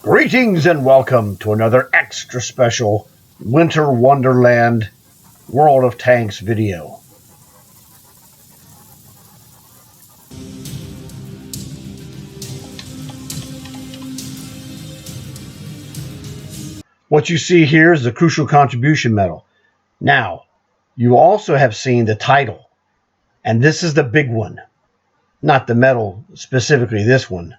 Greetings and welcome to another extra special Winter Wonderland World of Tanks video. What you see here is the Crucial Contribution Medal. Now, you also have seen the title, and this is the big one. Not the medal specifically, this one.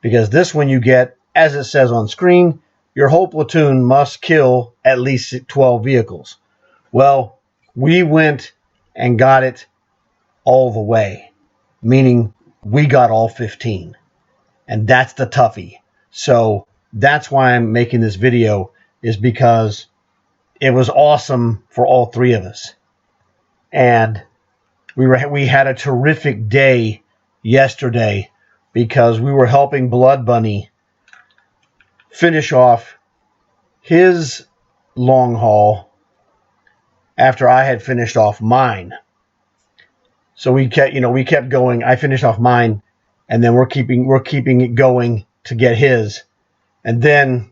Because this one you get, as it says on screen, your whole platoon must kill at least 12 vehicles. Well, we went and got it all the way, meaning we got all 15. And that's the toughie. So that's why I'm making this video, is because it was awesome for all three of us. And we had a terrific day yesterday because we were helping BloodBunny finish off his long haul after I had finished off mine. So we kept going. I finished off mine, and then we're keeping it going to get his. And then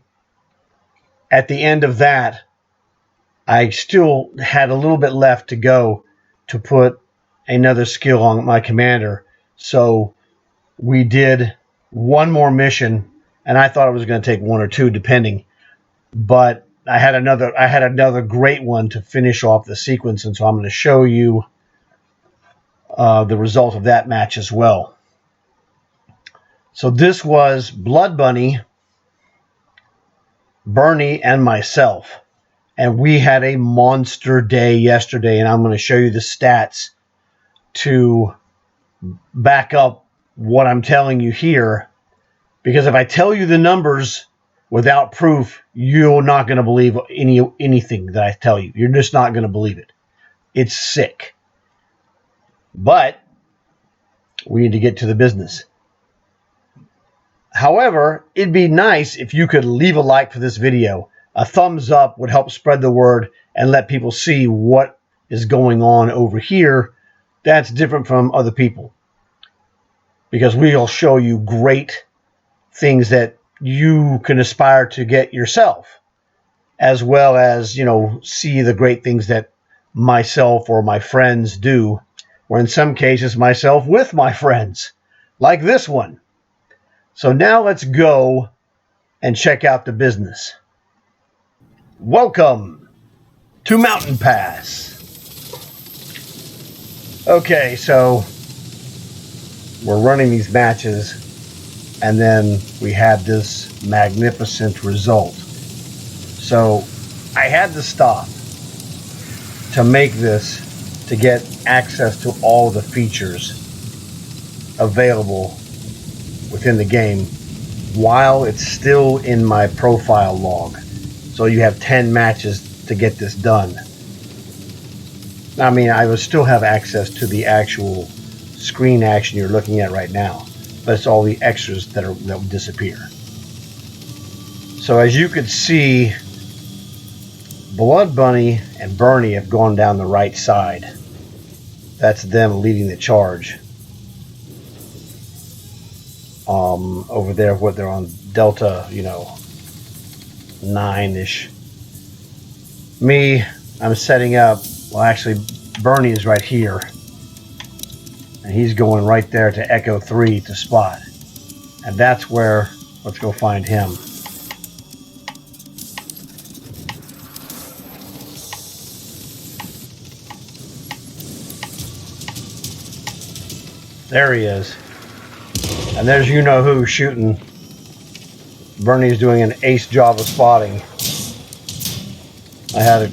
at the end of that, I still had a little bit left to go to put another skill on my commander. So we did one more mission, and I thought it was going to take one or two, depending. But I had another great one to finish off the sequence, and so I'm going to show you the result of that match as well. So this was BloodBunny, Bernie, and myself. And we had a monster day yesterday, and I'm going to show you the stats to back up what I'm telling you here. Because if I tell you the numbers without proof, you're not going to believe anything that I tell you. You're just not going to believe it. It's sick. But we need to get to the business. However, it'd be nice if you could leave a like for this video. A thumbs up would help spread the word and let people see what is going on over here that's different from other people. Because we'll show you great things that you can aspire to get yourself, as well as, see the great things that myself or my friends do, or in some cases myself with my friends, like this one. So now let's go and check out the business. Welcome to Mountain Pass. Okay, so we're running these matches, and then we had this magnificent result. So I had to stop to make this to get access to all the features available within the game while it's still in my profile log. So you have 10 matches to get this done. I mean, I would still have access to the actual screen action you're looking at right now, but it's all the extras that will disappear. So as you can see, BloodBunny and Bernie have gone down the right side. That's them leading the charge. Over there, what they're on Delta, 9-ish. Me, I'm setting up. Well, actually, Bernie is right here, and he's going right there to Echo 3 to spot. And that's where, let's go find him. There he is. And there's you-know-who shooting. Bernie's doing an ace job of spotting. I had a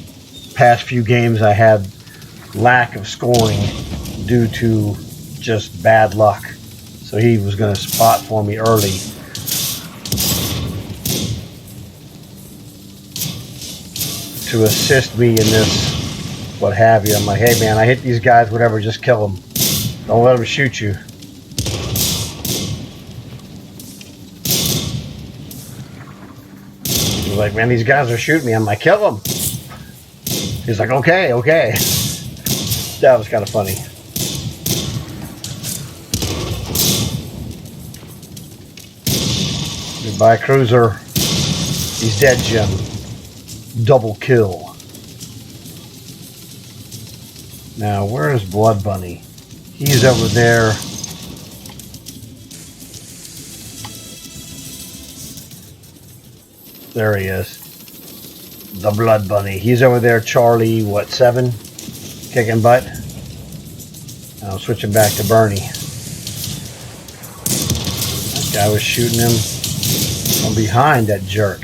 past few games I had lack of scoring due to just bad luck. So he was going to spot for me early. To assist me in this, what have you. I'm like, hey man, I hit these guys, whatever, just kill them. Don't let them shoot you. He's like, man, these guys are shooting me. I'm like, kill them. He's like, okay. That was kind of funny. Goodbye, cruiser. He's dead, Jim. Double kill. Now, where is BloodBunny? He's over there. There he is. The BloodBunny. He's over there, Charlie, what, 7? Kicking butt. Now I'm switching back to Bernie. That guy was shooting him from behind, that jerk.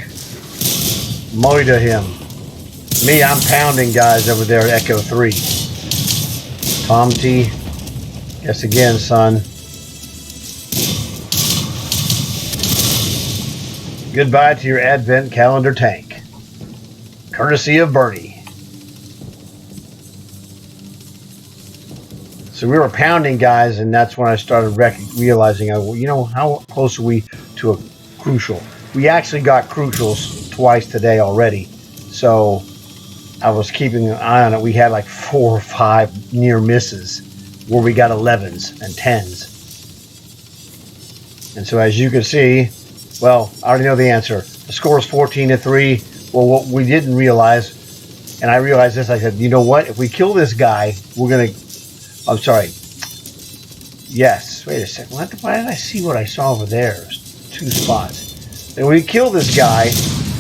Moida him. Me, I'm pounding guys over there at Echo 3. Tom T. Guess again, son. Goodbye to your advent calendar tank. Courtesy of Bernie. So we were pounding guys, and that's when I started realizing, you know, how close are we to a crucial? We actually got crucials twice today already. So I was keeping an eye on it. We had like 4 or 5 near misses where we got 11s and 10s. And so as you can see, well, I already know the answer. The score is 14-3. Well, what we didn't realize, and I realized this, I said, you know what? If we kill this guy, we're going to... I'm sorry. Yes. Wait a second. Why did I see what I saw over there? 2 spots. If we kill this guy,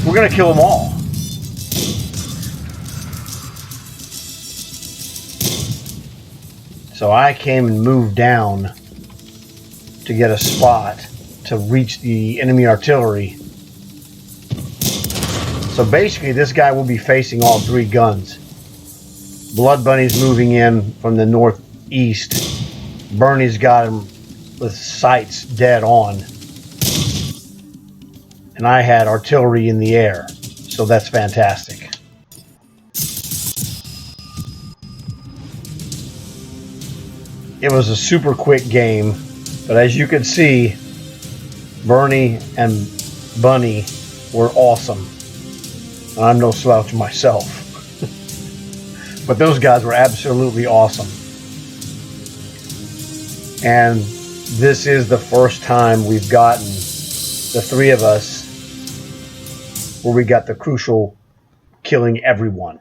we're going to kill them all. So I came and moved down to get a spot to reach the enemy artillery. So basically this guy will be facing all 3 guns. BloodBunny's moving in from the northeast. Bernie's got him with sights dead on. And I had artillery in the air. So that's fantastic. It was a super quick game, but as you could see, Bernie and Bunny were awesome. And I'm no slouch myself. But those guys were absolutely awesome. And this is the first time we've gotten, the 3 of us, where we got the crucial killing everyone,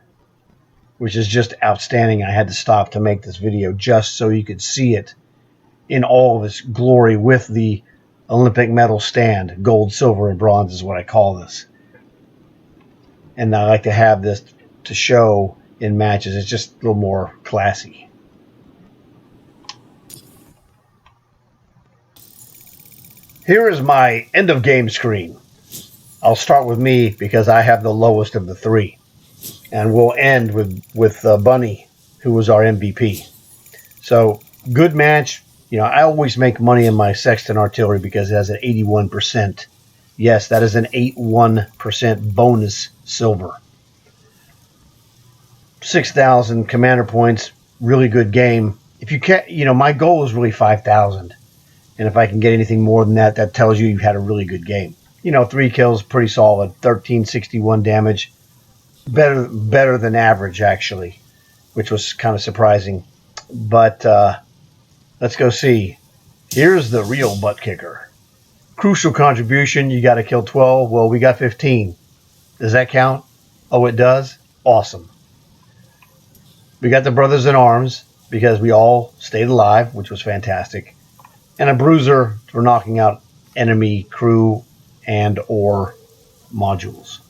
which is just outstanding. I had to stop to make this video just so you could see it in all of its glory with the Olympic medal stand. Gold, silver, and bronze is what I call this. And I like to have this to show in matches. It's just a little more classy. Here is my end of game screen. I'll start with me because I have the lowest of the 3. And we'll end with Bunny, who was our MVP. So, good match. You know, I always make money in my Sexton artillery because it has an 81%. Yes, that is an 81% bonus silver. 6,000 commander points. Really good game. If you can't, you know, my goal is really 5,000. And if I can get anything more than that, that tells you you've had a really good game. You know, 3 kills, pretty solid. 1361 damage. Better than average, actually, which was kind of surprising. But let's go see. Here's the real butt kicker. Crucial contribution, you got to kill 12. Well, we got 15. Does that count? Oh, it does? Awesome. We got the brothers in arms because we all stayed alive, which was fantastic. And a bruiser for knocking out enemy crew and or modules.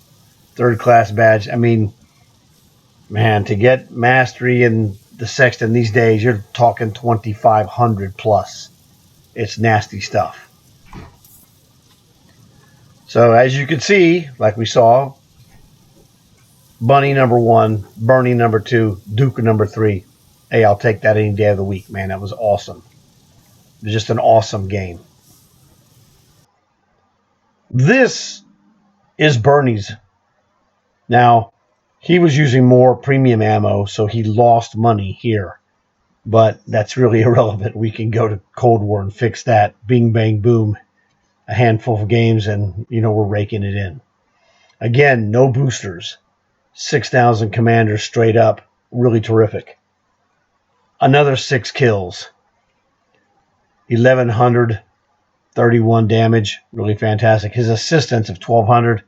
3rd class badge. I mean, man, to get mastery in the Sexton these days, you're talking 2,500 plus. It's nasty stuff. So as you can see, like we saw, Bunny number 1, Bernie number 2, Duke number 3. Hey, I'll take that any day of the week, man. That was awesome. It was just an awesome game. This is Bernie's. Now, he was using more premium ammo, so he lost money here. But that's really irrelevant. We can go to Cold War and fix that. Bing, bang, boom. A handful of games, and, you know, we're raking it in. Again, no boosters. 6,000 commanders straight up. Really terrific. Another 6 kills. 1,131 damage. Really fantastic. His assistance of 1,200.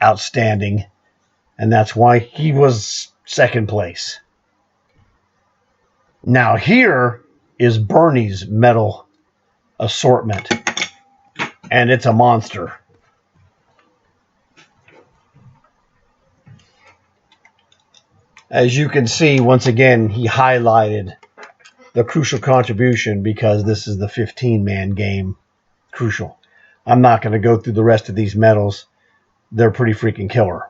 outstanding, and that's why he was second place. Now here is Bernie's medal assortment, and it's a monster. As you can see, once again, he highlighted the crucial contribution because this is the 15-man game. Crucial. I'm not going to go through the rest of these medals. They're pretty freaking killer.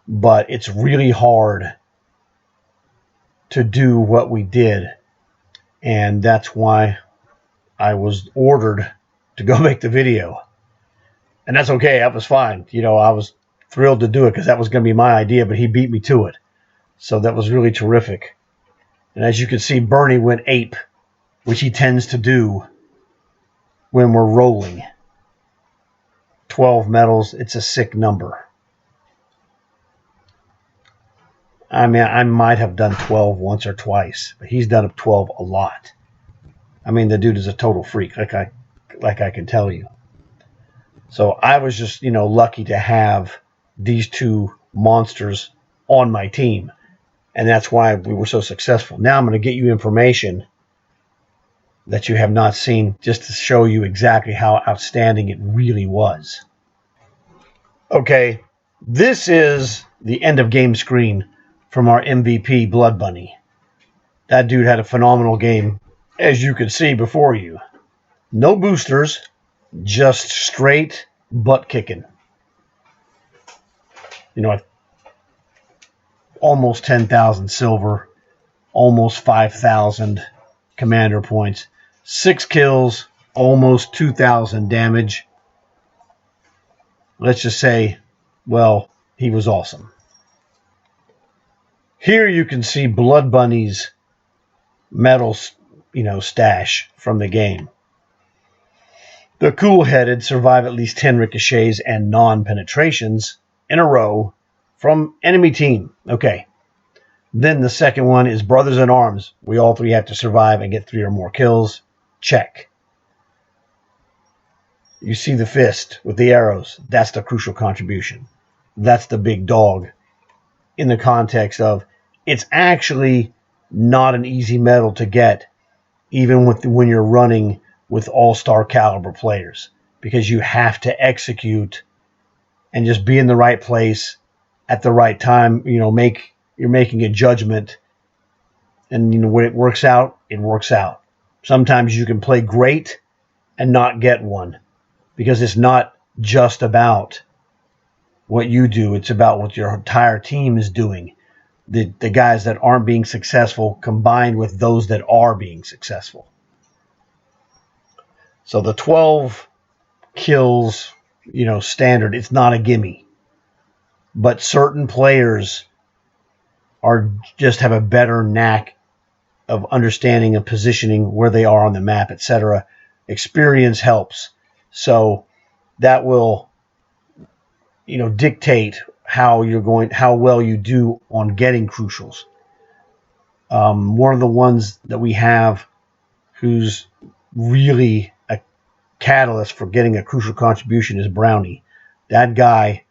But it's really hard to do what we did. And that's why I was ordered to go make the video. And that's okay. That was fine. You know, I was thrilled to do it because that was going to be my idea, but he beat me to it. So that was really terrific. And as you can see, Bernie went ape, which he tends to do when we're rolling. 12 medals. It's a sick number. I mean, I might have done 12 once or twice, but he's done up 12 a lot. I mean, the dude is a total freak, like I can tell you. So I was just, you know, lucky to have these two monsters on my team, and that's why we were so successful. Now I'm going to get you information that you have not seen, just to show you exactly how outstanding it really was. Okay, this is the end of game screen from our MVP, BloodBunny. That dude had a phenomenal game, as you could see before you. No boosters, just straight butt kicking. You know, almost 10,000 silver, almost 5,000 commander points, 6 kills, almost 2,000 damage. Let's just say, well, he was awesome. Here you can see BloodBunny's medal, stash from the game. The cool-headed survive at least 10 ricochets and non-penetrations in a row from enemy team. Okay. Then the second one is Brothers in Arms. We all three have to survive and get 3 or more kills. Check. You see the fist with the arrows. That's the crucial contribution. That's the big dog in the context of it's actually not an easy medal to get, even when you're running with all-star caliber players, because you have to execute and just be in the right place at the right time. You're making a judgment, and when it works out, it works out. Sometimes you can play great and not get one, because it's not just about what you do, it's about what your entire team is doing. The guys that aren't being successful combined with those that are being successful. So the 12 kills, standard, it's not a gimme. But certain players just have a better knack of understanding and positioning where they are on the map, etc. Experience helps. So that will, dictate how well you do on getting crucials. One of the ones that we have who's really a catalyst for getting a crucial contribution is Brownie. That guy,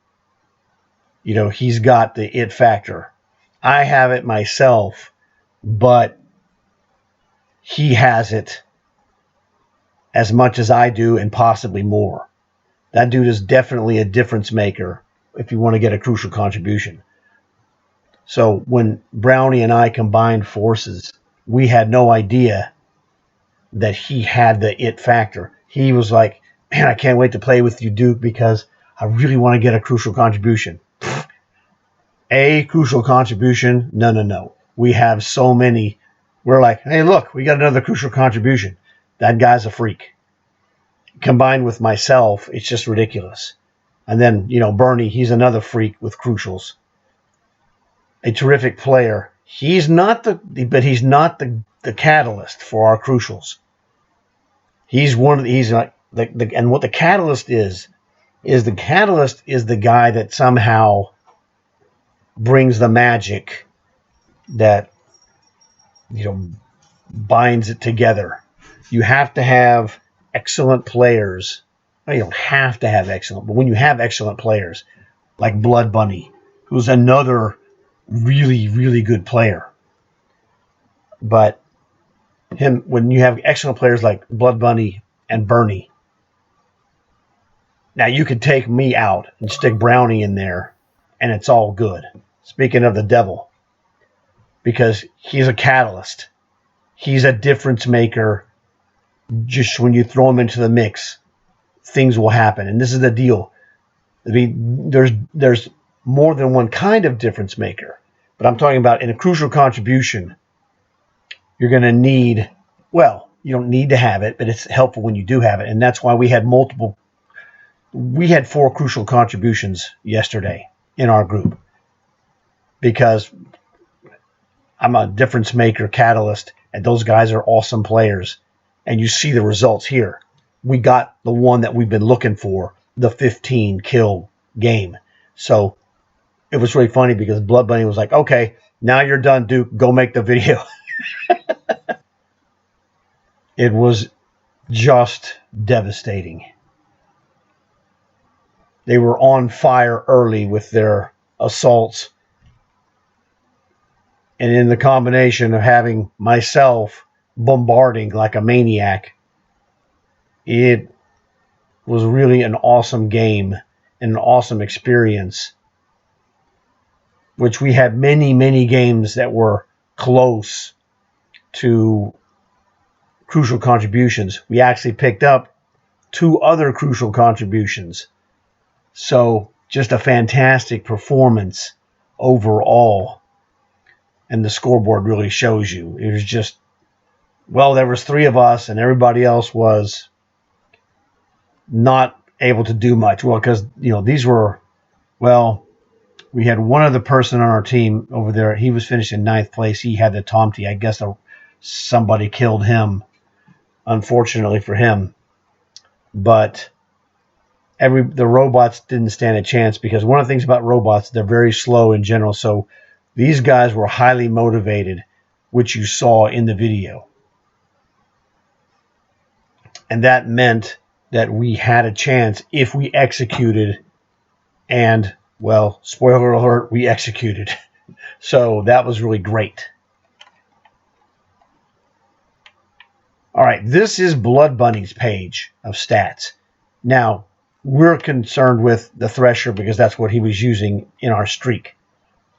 he's got the it factor. I have it myself, but he has it as much as I do and possibly more. That dude is definitely a difference maker if you want to get a crucial contribution. So when Brownie and I combined forces, we had no idea that he had the it factor. He was like, man, I can't wait to play with you, Duke, because I really want to get a crucial contribution. A crucial contribution? No. We have so many. We're like, hey, look, we got another crucial contribution. That guy's a freak. Combined with myself, it's just ridiculous. And then, Bernie, he's another freak with crucials. A terrific player. He's not the catalyst for our crucials. And what the catalyst is the catalyst is the guy that somehow brings the magic that, binds it together. You have to have excellent players you don't have to have excellent, but when you have excellent players like BloodBunny, who's another really, really good player, but when you have excellent players like BloodBunny and Bernie, now you could take me out and stick Brownie in there, and it's all good. Speaking of the devil, because he's a catalyst, he's a difference maker. Just when you throw him into the mix, things will happen, and this is the deal. I mean, there's more than one kind of difference maker, but I'm talking about in a crucial contribution. You're going to need, well, you don't need to have it, but it's helpful when you do have it, and that's why we had multiple. We had 4 crucial contributions yesterday in our group because I'm a difference maker, catalyst, and those guys are awesome players. And you see the results here. We got the one that we've been looking for, the 15 kill game. So it was really funny because BloodBunny was like, okay, now you're done, Duke. Go make the video. It was just devastating. They were on fire early with their assaults. And in the combination of having myself bombarding like a maniac, it was really an awesome game and an awesome experience, which we had many, many games that were close to crucial contributions. We actually picked up 2 other crucial contributions. So just a fantastic performance overall. And the scoreboard really shows you. It was just, well, there was 3 of us and everybody else was not able to do much. Well, because, these were, well, we had one other person on our team over there. He was finished in 9th place. He had the Tomty. I guess somebody killed him, unfortunately for him. But the robots didn't stand a chance because one of the things about robots, they're very slow in general. So these guys were highly motivated, which you saw in the video. And that meant that we had a chance if we executed. And, well, spoiler alert, we executed. So that was really great. All right, this is BloodBunny's page of stats. Now, we're concerned with the Thresher because that's what he was using in our streak.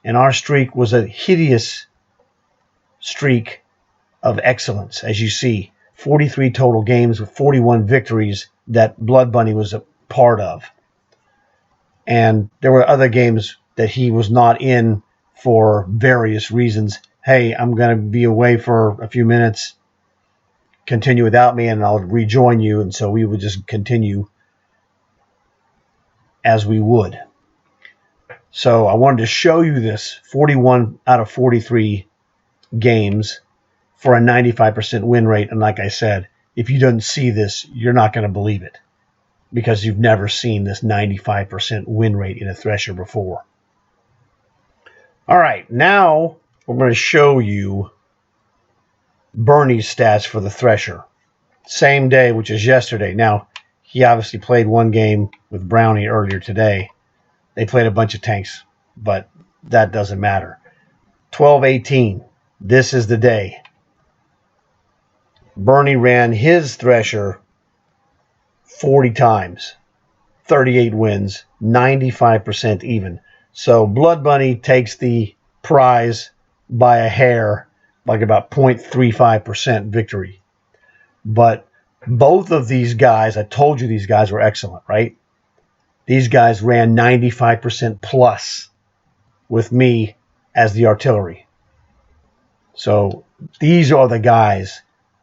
And our streak was a hideous streak of excellence, as you see. 43 total games with 41 victories that BloodBunny was a part of. And there were other games that he was not in for various reasons. Hey, I'm going to be away for a few minutes. Continue without me and I'll rejoin you. And so we would just continue as we would. So I wanted to show you this 41 out of 43 games for a 95% win rate. And like I said, if you don't see this, you're not going to believe it because you've never seen this 95% win rate in a Thresher before. All right, now we're going to show you Bernie's stats for the Thresher. Same day, which is yesterday. Now, he obviously played one game with Brownie earlier today. They played a bunch of tanks, but that doesn't matter. 12-18. This is the day. Bernie ran his Thresher 40 times. 38 wins. 95% even. So BloodBunny takes the prize by a hair, like about 0.35% victory. But both of these guys, I told you these guys were excellent, right? These guys ran 95% plus with me as the artillery. So these are the guys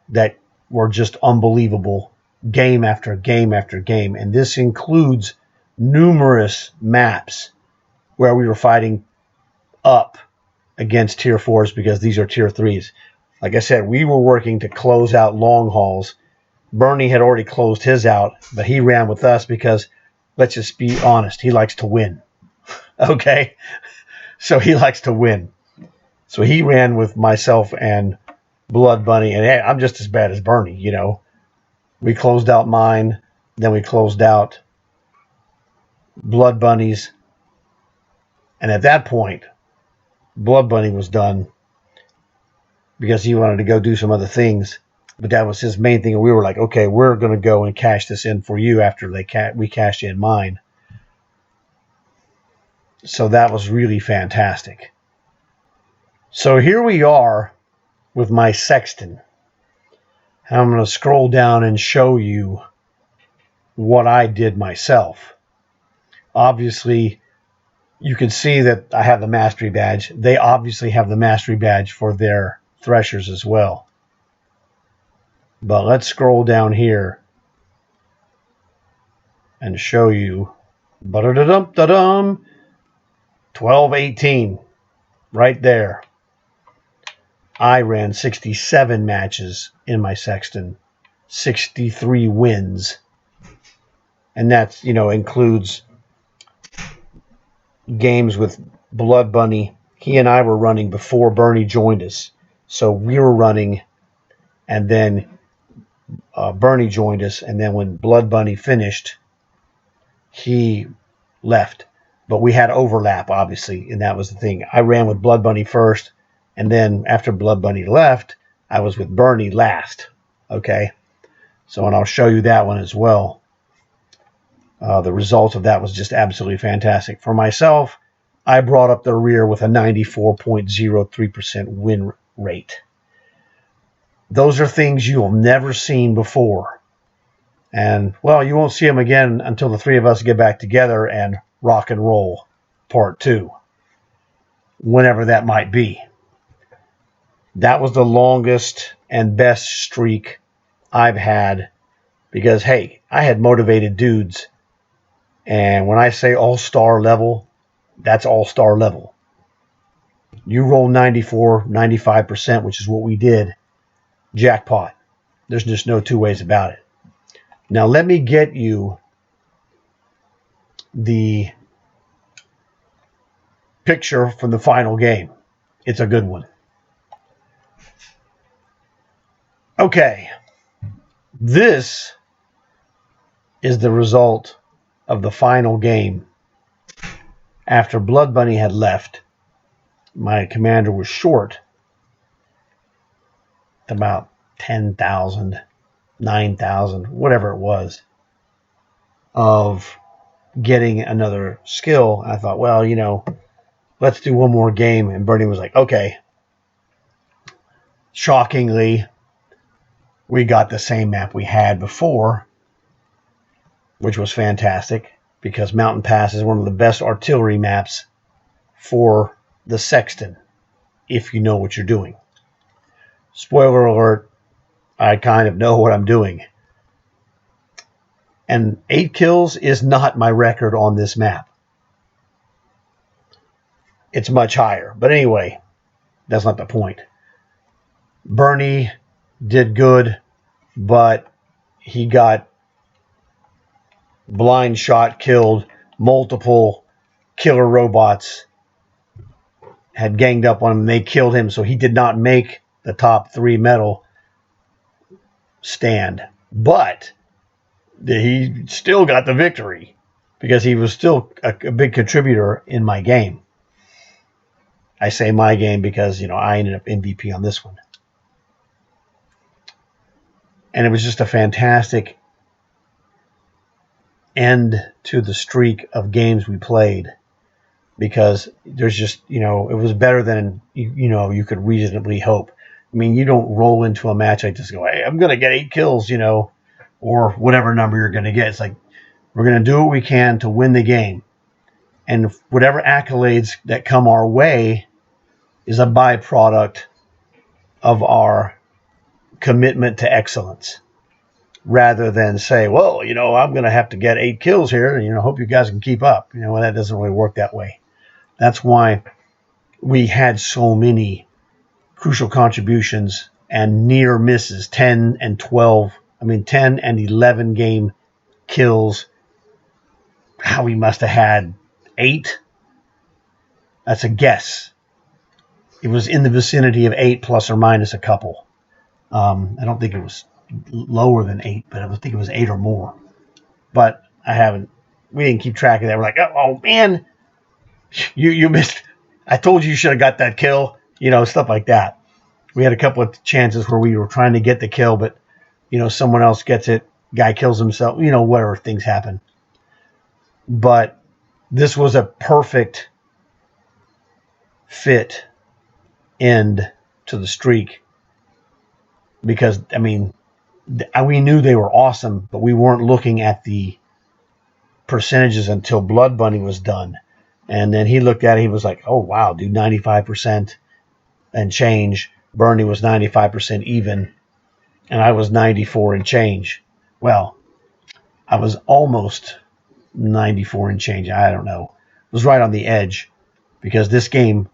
that were just unbelievable game after game after game. And this includes numerous maps where we were fighting up against tier 4s because these are tier 3s. Like I said, we were working to close out long hauls. Bernie had already closed his out, but he ran with us because, let's just be honest, he likes to win. Okay? So he likes to win. So he ran with myself and BloodBunny, and hey, I'm just as bad as Bernie, We closed out mine. Then we closed out Blood Bunnies. And at that point, Blood Bunny was done because he wanted to go do some other things. But that was his main thing. And we were like, okay, we're going to go and cash this in for you after we cashed in mine. So that was really fantastic. So here we are with my Sexton. And I'm going to scroll down and show you what I did myself. Obviously, you can see that I have the mastery badge. They obviously have the mastery badge for their threshers as well. But let's scroll down here and show you 1218 right there. I ran 67 matches in my Sexton, 63 wins. And that's, includes games with Blood Bunny. He and I were running before Bernie joined us. So we were running, and then Bernie joined us. And then when Blood Bunny finished, he left. But we had overlap, obviously, and that was the thing. I ran with Blood Bunny first, and then after Blood Bunny left, I was with Bernie last. Okay? So, and I'll show you that one as well. The result of that was just absolutely fantastic. For myself, I brought up the rear with a 94.03% win rate. Those are things you'll never seen before. And, well, you won't see them again until the three of us get back together and rock and roll part 2. Whenever that might be. That was the longest and best streak I've had. Because, hey, I had motivated dudes. And when I say all-star level, that's all-star level. You roll 94, 95%, which is what we did. Jackpot. There's just no two ways about it. Now let me get you the picture from the final game. It's a good one. Okay. This is the result of the final game. After Blood Bunny had left, my commander was short about 10,000, 9,000, whatever it was, of getting another skill. I thought, well, let's do one more game. And Bernie was like, okay. Shockingly, we got the same map we had before, which was fantastic because Mountain Pass is one of the best artillery maps for the Sexton, if you know what you're doing. Spoiler alert, I kind of know what I'm doing. And 8 kills is not my record on this map. It's much higher. But anyway, that's not the point. Bernie did good, but he got blind shot killed. Multiple killer robots had ganged up on him and they killed him, so he did not make the top 3 medal stand. But he still got the victory because he was still a big contributor in my game. I say my game because, I ended up MVP on this one. And it was just a fantastic end to the streak of games we played because there's just, it was better than, you could reasonably hope. I mean, you don't roll into a match like this and go, hey, I'm going to get 8 kills, or whatever number you're going to get. It's like, we're going to do what we can to win the game. And whatever accolades that come our way is a byproduct of our commitment to excellence. Rather than say, well, I'm going to have to get 8 kills here, and, hope you guys can keep up. That doesn't really work that way. That's why we had so many crucial contributions and near misses, 10 and 11 game kills. How we must have had 8. That's a guess. It was in the vicinity of 8 plus or minus a couple. I don't think it was lower than 8, but I think it was 8 or more. but we didn't keep track of that. We're like, oh man, you missed. I told you should have got that kill, stuff like that. We had a couple of chances where we were trying to get the kill, but someone else gets it, guy kills himself, whatever, things happen. But this was a perfect fit end to the streak because, we knew they were awesome, but we weren't looking at the percentages until BloodBunny was done. And then he looked at it, he was like, oh, wow, dude, 95% and change. Bernie was 95% even, and I was 94 and change. Well, I was almost 94 and change. I don't know. It was right on the edge because this game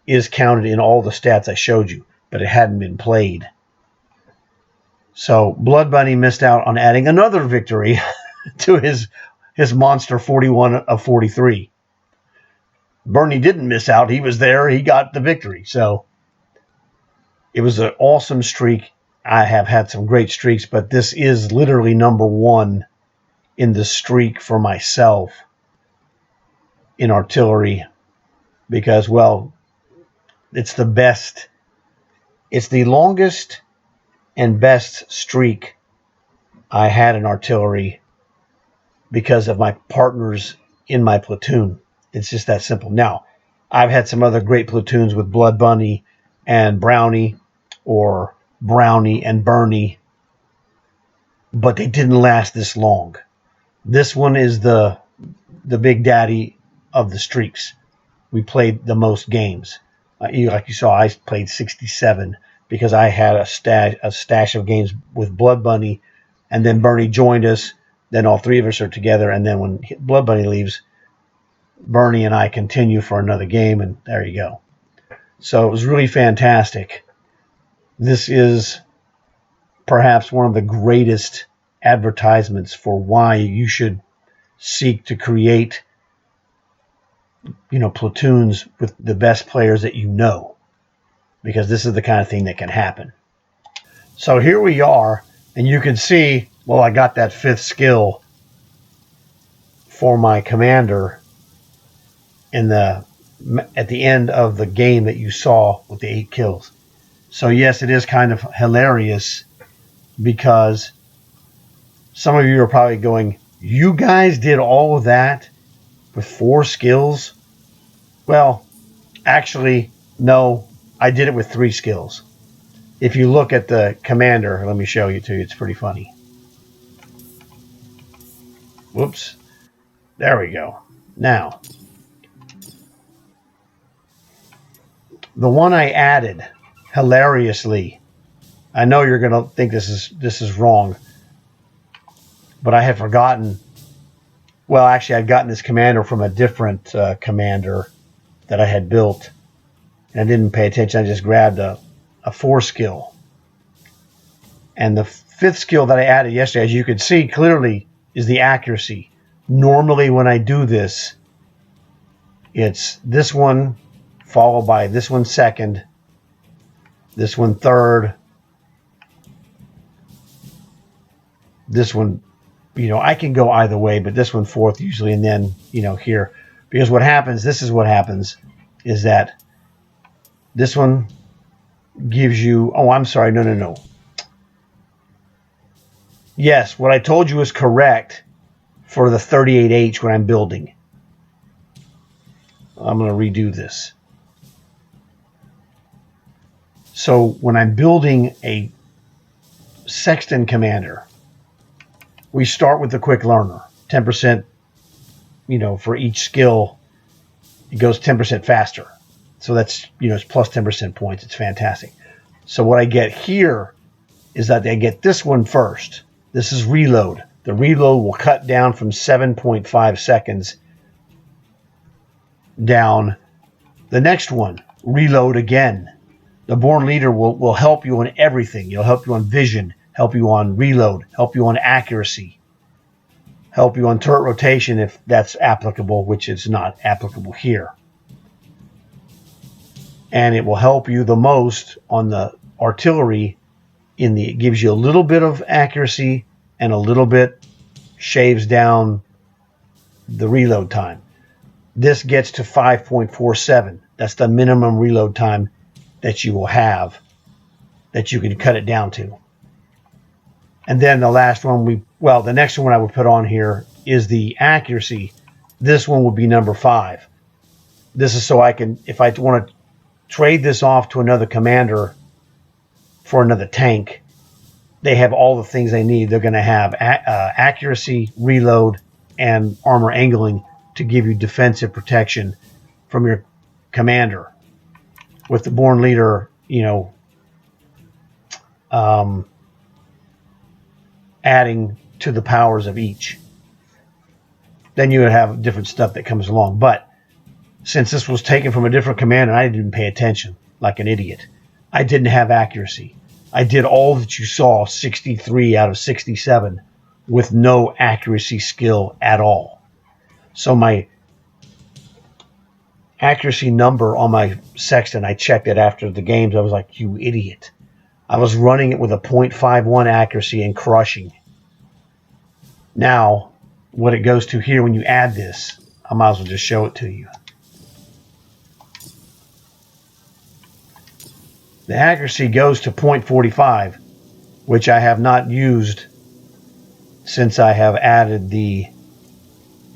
is counted in all the stats I showed you, but it hadn't been played. So BloodBunny missed out on adding another victory to his monster 41 of 43. Bernie didn't miss out. He was there. He got the victory. So it was an awesome streak. I have had some great streaks, but this is literally number one in the streak for myself in artillery because, well, it's the best. It's the longest and best streak I had in artillery because of my partners in my platoon. It's just that simple. Now, I've had some other great platoons with BloodBunny and Brownie, or Brownie and Bernie, but they didn't last this long. This one is the big daddy of the streaks. We played the most games. Like you saw, I played 67 because I had a stash of games with BloodBunny, and then Bernie joined us. Then all three of us are together, and then when BloodBunny leaves, Bernie and I continue for another game, and there you go. So it was really fantastic. This is perhaps one of the greatest advertisements for why you should seek to create, platoons with the best players that you know, because this is the kind of thing that can happen. So here we are, and you can see, well, I got that 5th skill for my commander at the end of the game that you saw with the 8 kills. So yes, it is kind of hilarious because some of you are probably going, you guys did all of that with 4 skills? Well, actually, no, I did it with 3 skills. If you look at the commander, let me show you to you, it's pretty funny. Whoops. There we go. Now, the one I added, hilariously, I know you're going to think this is wrong, but I had forgotten. Well, actually, I'd gotten this commander from a different commander that I had built, and I didn't pay attention. I just grabbed a 4 skill. And the 5th skill that I added yesterday, as you can see clearly, is the accuracy. Normally when I do this, it's this one followed by this one second, this one third, this one, I can go either way, but this one fourth usually, and then, here. Because this is what happens, is that this one gives you, oh, I'm sorry, no. Yes, what I told you is correct for the 38H when I'm building. I'm going to redo this. So when I'm building a Sexton commander, we start with the quick learner, 10%, for each skill, it goes 10% faster. So that's, it's plus 10% points. It's fantastic. So what I get here is that I get this one first. This is reload. The reload will cut down from 7.5 seconds down. The next one, reload again. The Born Leader will help you on everything. It'll help you on vision, help you on reload, help you on accuracy, help you on turret rotation if that's applicable, which is not applicable here. And it will help you the most on the artillery. It gives you a little bit of accuracy and a little bit shaves down the reload time. This gets to 5.47. That's the minimum reload time that you will have, that you can cut it down to. And then the last one, the next one I would put on here is the accuracy. This one would be number 5. This is so I can, if I want to trade this off to another commander for another tank, they have all the things they need. They're going to have accuracy, reload, and armor angling to give you defensive protection from your commander. With the Born Leader, adding to the powers of each. Then you would have different stuff that comes along. But since this was taken from a different commander, I didn't pay attention like an idiot. I didn't have accuracy. I did all that you saw, 63 out of 67, with no accuracy skill at all. So my accuracy number on my sextant, I checked it after the games. I was like, you idiot. I was running it with a 0.51 accuracy and crushing. Now, what it goes to here when you add this, I might as well just show it to you. The accuracy goes to 0.45, which I have not used since I have added the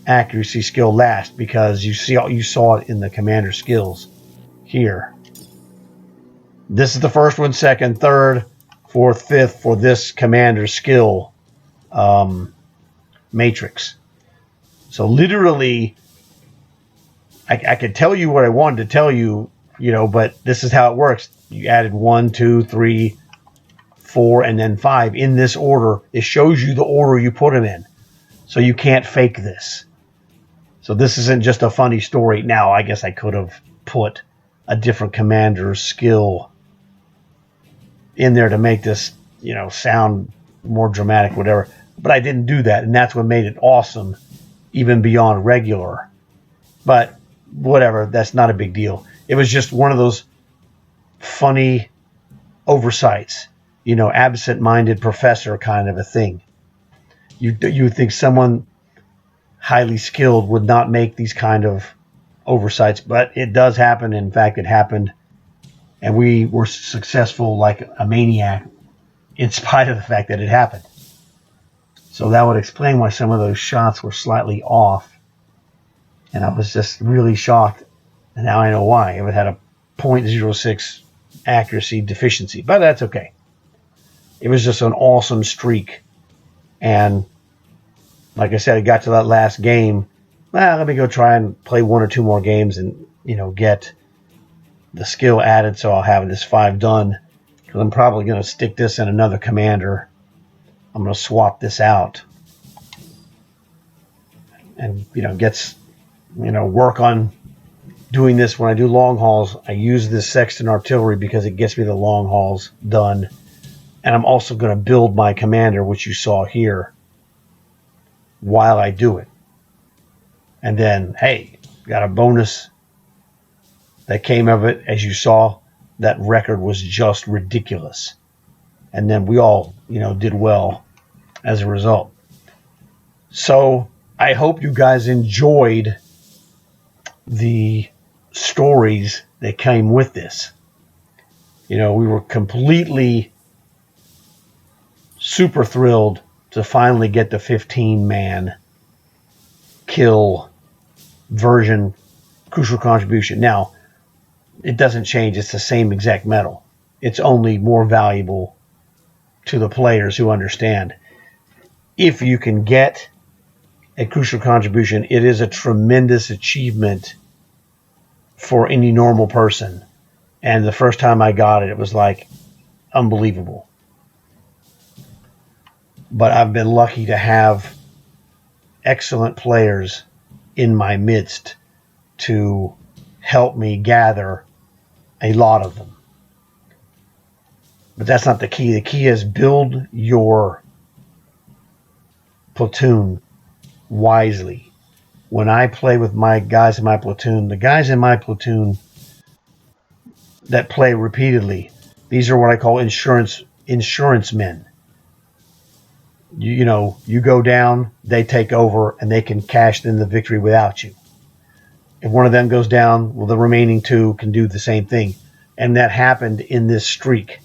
accuracy skill last, because you saw it in the commander skills here. This is the first one, second, third, fourth, fifth for this commander skill matrix. So literally, I could tell you what I wanted to tell you, but this is how it works. You added 1, 2, 3, 4, and then 5 in this order. It shows you the order you put them in, so you can't fake this. So this isn't just a funny story. Now, I guess I could have put a different commander's skill in there to make this, sound more dramatic, whatever. But I didn't do that, and that's what made it awesome, even beyond regular. But whatever, that's not a big deal. It was just one of those funny oversights, absent-minded professor kind of a thing. You would think someone highly skilled would not make these kind of oversights, but it does happen. In fact, it happened, and we were successful like a maniac in spite of the fact that it happened. So that would explain why some of those shots were slightly off, and I was just really shocked. And now I know why. It had a 0.06 accuracy deficiency, but that's okay. It was just an awesome streak, and like I said, it got to that last game. Well, let me go try and play 1 or 2 more games and get the skill added, so I'll have this 5 done. Because I'm probably going to stick this in another commander. I'm going to swap this out, and work on doing this. When I do long hauls, I use this Sexton Artillery because it gets me the long hauls done. And I'm also going to build my commander, which you saw here, while I do it. And then, hey, got a bonus that came of it. As you saw, that record was just ridiculous. And then we all, did well as a result. So I hope you guys enjoyed the stories that came with this. We were completely super thrilled to finally get the 15-man kill version crucial contribution. Now, it doesn't change. It's the same exact medal. It's only more valuable to the players who understand. If you can get a crucial contribution, it is a tremendous achievement for any normal person. And the first time I got it, it was like unbelievable. But I've been lucky to have excellent players in my midst to help me gather a lot of them. But that's not the key. The key is build your platoon wisely. When I play with my guys in my platoon, the guys in my platoon that play repeatedly, these are what I call insurance men. You go down, they take over, and they can cash in the victory without you. If one of them goes down, well, the remaining two can do the same thing. And that happened in this streak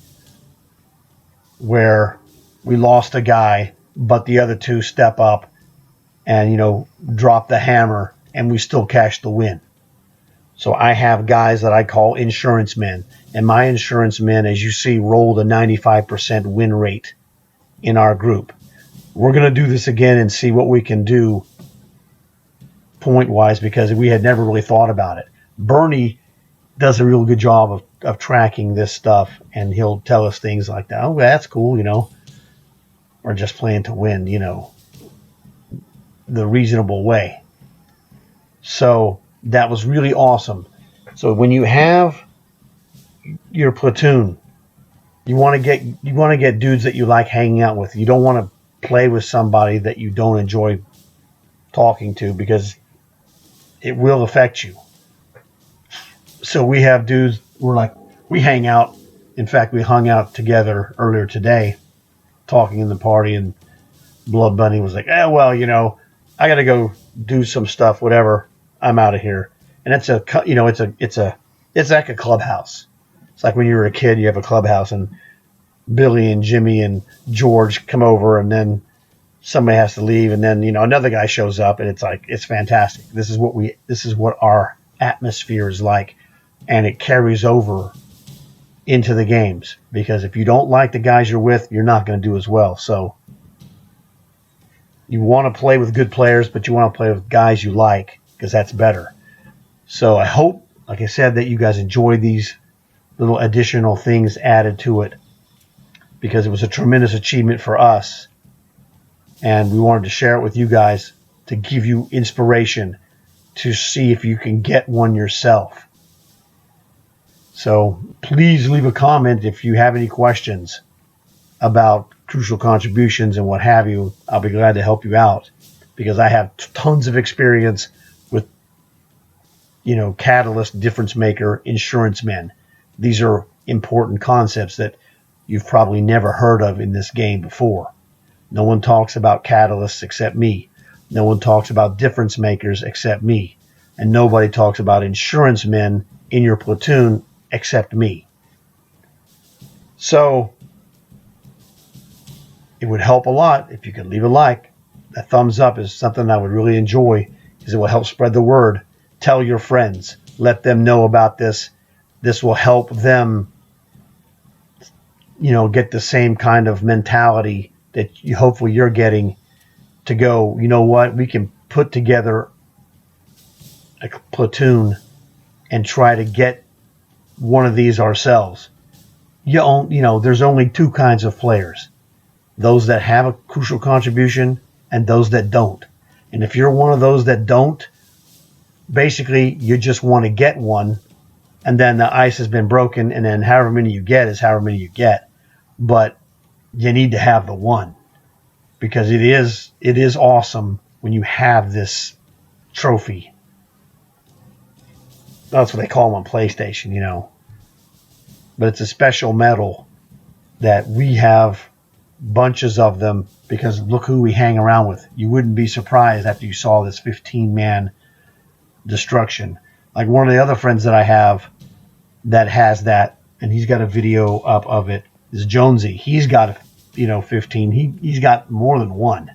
where we lost a guy, but the other two step up and, drop the hammer, and we still cash the win. So I have guys that I call insurance men. And my insurance men, as you see, rolled a 95% win rate in our group. We're going to do this again and see what we can do point-wise, because we had never really thought about it. Bernie does a real good job of tracking this stuff, and he'll tell us things like that. Oh, that's cool, We're just playing to win, the reasonable way. So that was really awesome. So when you have your platoon, you want to get dudes that you like hanging out with. You don't want to play with somebody that you don't enjoy talking to, because it will affect you. So we have dudes, we hang out. In fact, we hung out together earlier today, talking in the party, and BloodBunny was like, I got to go do some stuff, whatever. I'm out of here. And it's like a clubhouse. It's like when you were a kid, you have a clubhouse, and Billy and Jimmy and George come over, and then somebody has to leave, and then another guy shows up, and it's fantastic. This is what our atmosphere is like, and it carries over into the games, because if you don't like the guys you're with, you're not going to do as well. So you want to play with good players, but you want to play with guys you like, because that's better. So I hope, like I said, that you guys enjoy these little additional things added to it, because it was a tremendous achievement for us. And we wanted to share it with you guys to give you inspiration to see if you can get one yourself. So please leave a comment if you have any questions about crucial contributions and what have you. I'll be glad to help you out, because I have tons of experience with, catalyst, difference maker, insurance men. These are important concepts that you've probably never heard of in this game before. No one talks about catalysts except me. No one talks about difference makers except me. And nobody talks about insurance men in your platoon except me. So it would help a lot if you could leave a like. A thumbs up is something I would really enjoy, because it will help spread the word. Tell your friends. Let them know about this. This will help them, get the same kind of mentality that hopefully you're getting, to go, you know what, we can put together a platoon and try to get one of these ourselves. There's only two kinds of players: those that have a crucial contribution and those that don't. And if you're one of those that don't, basically you just want to get one, and then the ice has been broken, and then however many you get is however many you get. But you need to have the one, because it is awesome when you have this trophy. That's what they call them on PlayStation, But it's a special medal that we have bunches of them, because look who we hang around with. You wouldn't be surprised after you saw this 15-man destruction. Like one of the other friends that I have that has that, and he's got a video up of it, is Jonesy. He's got 15. He's got more than one.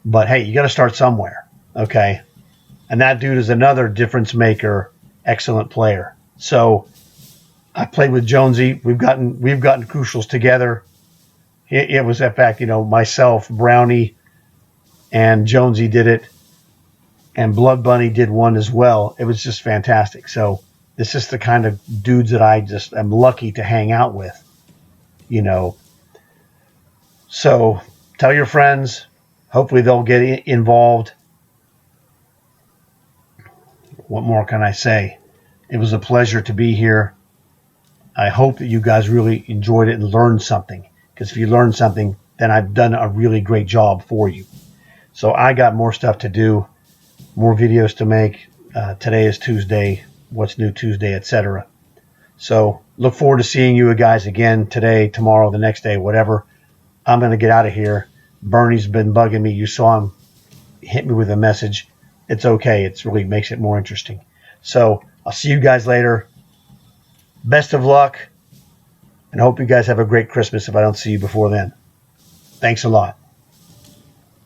But hey, you got to start somewhere, okay? And that dude is another difference maker, excellent player. So I played with Jonesy. We've gotten crucials together. It was, in fact, myself, Brownie, and Jonesy did it, and BloodBunny did one as well. It was just fantastic. So this is the kind of dudes that I just am lucky to hang out with, So tell your friends. Hopefully they'll get involved. What more can I say? It was a pleasure to be here. I hope that you guys really enjoyed it and learned something, because if you learned something, then I've done a really great job for you. So I got more stuff to do, more videos to make. Today is Tuesday, What's New Tuesday, etc. So look forward to seeing you guys again today, tomorrow, the next day, whatever. I'm going to get out of here. Bernie's been bugging me. You saw him hit me with a message. It's okay. It really makes it more interesting. So I'll see you guys later. Best of luck, and hope you guys have a great Christmas if I don't see you before then. Thanks a lot.